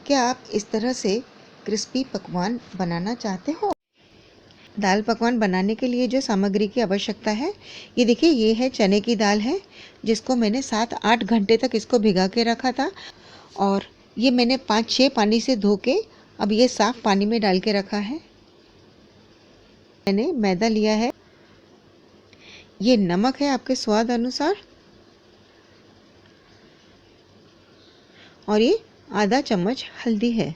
क्या आप इस तरह से क्रिस्पी पकवान बनाना चाहते हो? दाल पकवान बनाने के लिए जो सामग्री की आवश्यकता है, ये देखिए, ये है चने की दाल है, जिसको मैंने 7-8 घंटे तक इसको भिगा के रखा था। और ये मैंने 5-6 पानी से धो के अब ये साफ पानी में डाल के रखा है। मैंने मैदा लिया है, ये नमक है आपके स्वाद अनुसार, और ये आधा चम्मच हल्दी है।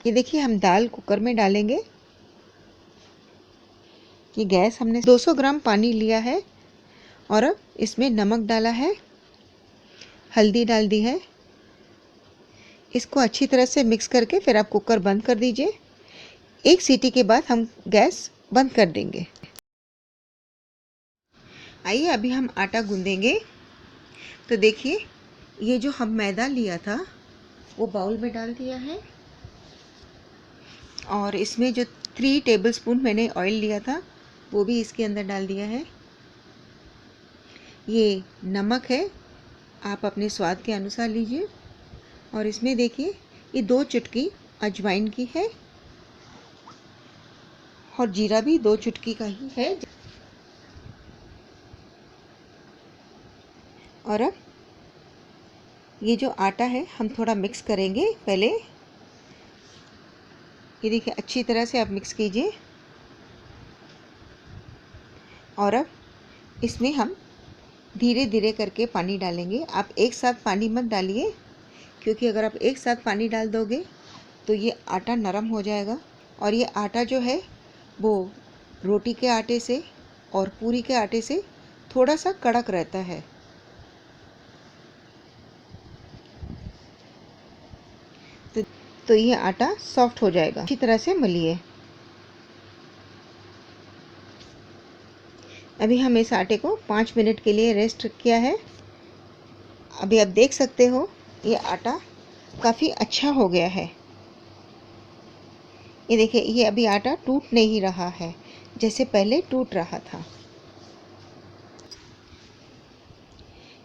ये देखिए, हम दाल कुकर में डालेंगे। ये गैस हमने 200 ग्राम पानी लिया है और अब इसमें नमक डाला है, हल्दी डाल दी है। इसको अच्छी तरह से मिक्स करके फिर आप कुकर बंद कर दीजिए। 1 सीटी के बाद हम गैस बंद कर देंगे। आइए अभी हम आटा गूंदेंगे। तो देखिए, ये जो हम मैदा लिया था वो बाउल में डाल दिया है, और इसमें जो 3 टेबलस्पून मैंने ऑयल लिया था वो भी इसके अंदर डाल दिया है। ये नमक है, आप अपने स्वाद के अनुसार लीजिए। और इसमें देखिए, ये 2 चुटकी अजवाइन की है, और जीरा भी 2 चुटकी का ही है। और अब ये जो आटा है हम थोड़ा मिक्स करेंगे पहले। ये देखिए, अच्छी तरह से आप मिक्स कीजिए। और अब इसमें हम धीरे धीरे करके पानी डालेंगे। आप एक साथ पानी मत डालिए, क्योंकि अगर आप एक साथ पानी डाल दोगे तो ये आटा नरम हो जाएगा, और ये आटा जो है वो रोटी के आटे से और पूरी के आटे से थोड़ा सा कड़क रहता है। तो ये आटा सॉफ्ट हो जाएगा। अच्छी तरह से मलिए। अभी हम इस आटे को 5 मिनट के लिए रेस्ट किया है। अभी आप देख सकते हो ये आटा काफ़ी अच्छा हो गया है। ये देखिए, ये अभी आटा टूट नहीं रहा है जैसे पहले टूट रहा था।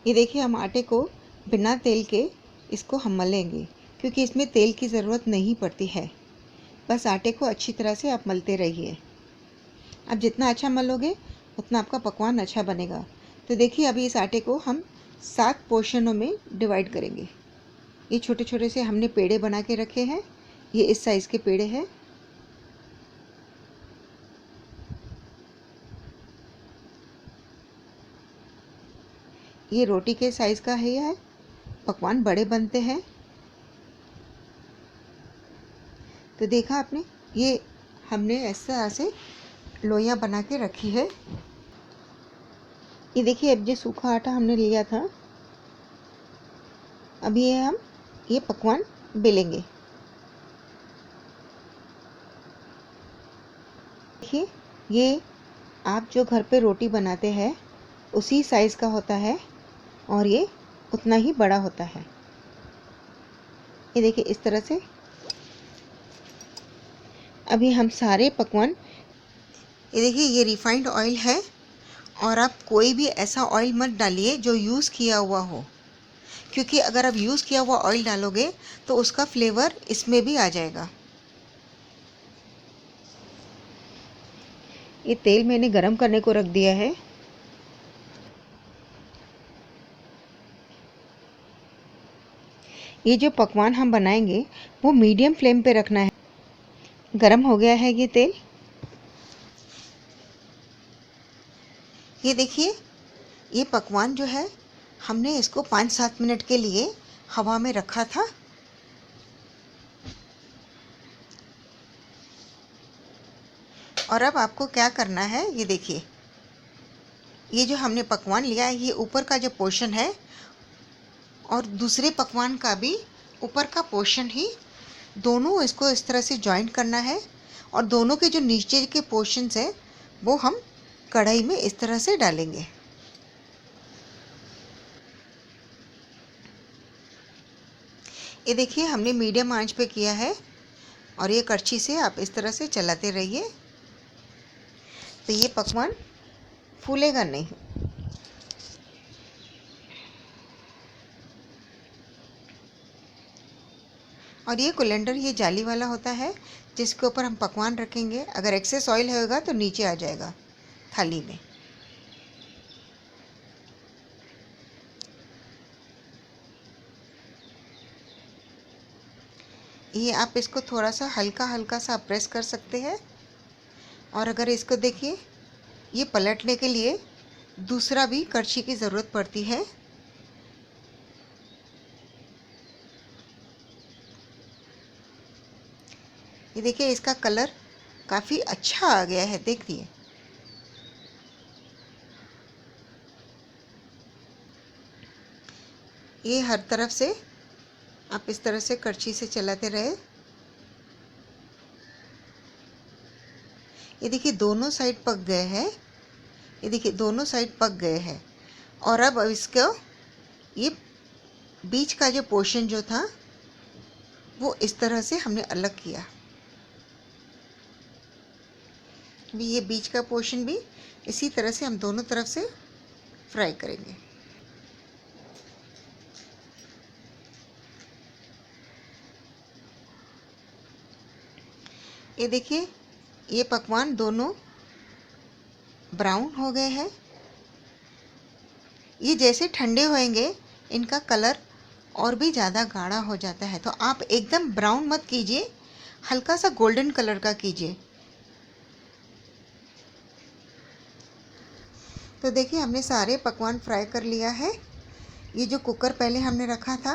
ये देखिए, हम आटे को बिना तेल के इसको हम मलेंगे, क्योंकि इसमें तेल की ज़रूरत नहीं पड़ती है। बस आटे को अच्छी तरह से आप मलते रहिए। आप जितना अच्छा मलोगे उतना आपका पकवान अच्छा बनेगा। तो देखिए, अभी इस आटे को हम 7 पोर्शनों में डिवाइड करेंगे। ये छोटे छोटे से हमने पेड़े बना के रखे हैं। ये इस साइज़ के पेड़े हैं। ये रोटी के साइज़ का है। यह पकवान बड़े बनते हैं। तो देखा आपने, ये हमने इस तरह से लोइयाँ बना के रखी है। ये देखिए, अब जो सूखा आटा हमने लिया था, अभी ये हम ये पकवान बेलेंगे। देखिए, ये आप जो घर पे रोटी बनाते हैं उसी साइज़ का होता है, और ये उतना ही बड़ा होता है। ये देखिए, इस तरह से अभी हम सारे पकवान, ये देखिए, ये रिफाइंड ऑयल है, और आप कोई भी ऐसा ऑयल मत डालिए जो यूज़ किया हुआ हो, क्योंकि अगर आप यूज़ किया हुआ ऑयल डालोगे तो उसका फ्लेवर इसमें भी आ जाएगा। ये तेल मैंने गरम करने को रख दिया है। ये जो पकवान हम बनाएंगे वो मीडियम फ्लेम पे रखना है। गरम हो गया है ये तेल। ये देखिए, ये पकवान जो है हमने इसको 5-7 मिनट के लिए हवा में रखा था। और अब आपको क्या करना है, ये देखिए, ये जो हमने पकवान लिया है, ये ऊपर का जो पोर्शन है और दूसरे पकवान का भी ऊपर का पोर्शन ही, दोनों इसको इस तरह से जॉइंट करना है, और दोनों के जो नीचे के पोर्शंस है वो हम कढ़ाई में इस तरह से डालेंगे। ये देखिए, हमने मीडियम आंच पे किया है, और ये करछी से आप इस तरह से चलाते रहिए, तो ये पकवान फूलेगा नहीं। और ये कोलेंडर ये जाली वाला होता है जिसके ऊपर हम पकवान रखेंगे। अगर एक्सेस ऑयल होगा तो नीचे आ जाएगा थाली में। ये आप इसको थोड़ा सा हल्का हल्का सा प्रेस कर सकते हैं। और अगर इसको देखिए, ये पलटने के लिए दूसरा भी करछी की ज़रूरत पड़ती है। ये देखिए, इसका कलर काफ़ी अच्छा आ गया है, देखिए। ये हर तरफ से आप इस तरह से करछी से चलाते रहे। ये देखिए दोनों साइड पक गए हैं। ये देखिए दोनों साइड पक गए हैं। और अब इसको ये बीच का जो पोर्शन जो था वो इस तरह से हमने अलग किया। भी ये बीच का पोर्शन भी इसी तरह से हम दोनों तरफ से फ्राई करेंगे। ये देखिए, ये पकवान दोनों ब्राउन हो गए हैं। ये जैसे ठंडे होएंगे इनका कलर और भी ज़्यादा गाढ़ा हो जाता है। तो आप एकदम ब्राउन मत कीजिए, हल्का सा गोल्डन कलर का कीजिए। तो देखिए, हमने सारे पकवान फ्राई कर लिया है। ये जो कुकर पहले हमने रखा था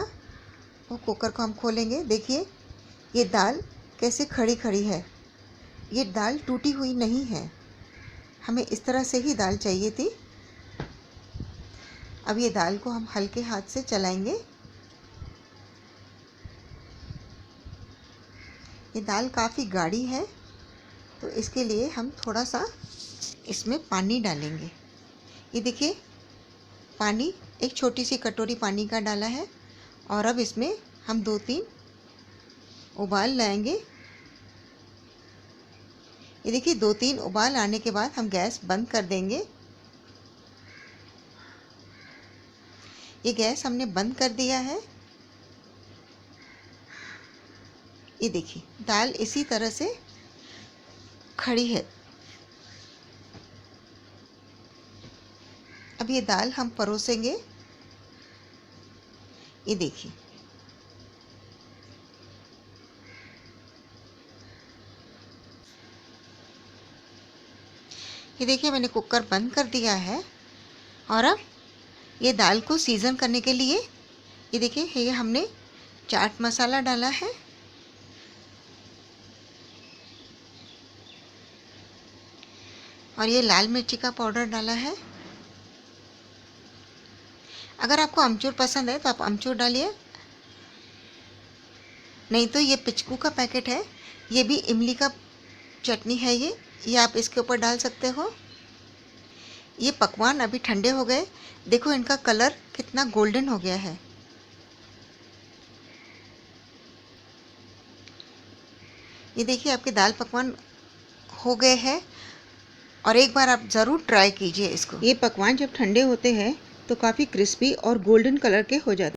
वो कुकर को हम खोलेंगे। देखिए ये दाल कैसे खड़ी खड़ी है। ये दाल टूटी हुई नहीं है, हमें इस तरह से ही दाल चाहिए थी। अब ये दाल को हम हल्के हाथ से चलाएंगे। ये दाल काफ़ी गाढ़ी है तो इसके लिए हम थोड़ा सा इसमें पानी डालेंगे। ये देखिए, पानी एक छोटी सी कटोरी पानी का डाला है। और अब इसमें हम 2-3 उबाल लाएंगे। ये देखिए 2-3 उबाल आने के बाद हम गैस बंद कर देंगे। ये गैस हमने बंद कर दिया है। ये देखिए दाल इसी तरह से खड़ी है। अब ये दाल हम परोसेंगे। ये देखिए, ये देखिए मैंने कुकर बंद कर दिया है। और अब ये दाल को सीज़न करने के लिए ये देखिए, ये हमने चाट मसाला डाला है। और ये लाल मिर्ची का पाउडर डाला है। अगर आपको अमचूर पसंद है तो आप अमचूर डालिए, नहीं तो ये पिचकू का पैकेट है, ये भी इमली का चटनी है। ये आप इसके ऊपर डाल सकते हो। ये पकवान अभी ठंडे हो गए, देखो इनका कलर कितना गोल्डन हो गया है। ये देखिए आपके दाल पकवान हो गए हैं। और एक बार आप ज़रूर ट्राई कीजिए इसको। ये पकवान जब ठंडे होते हैं तो काफ़ी क्रिस्पी और गोल्डन कलर के हो जाते हैं।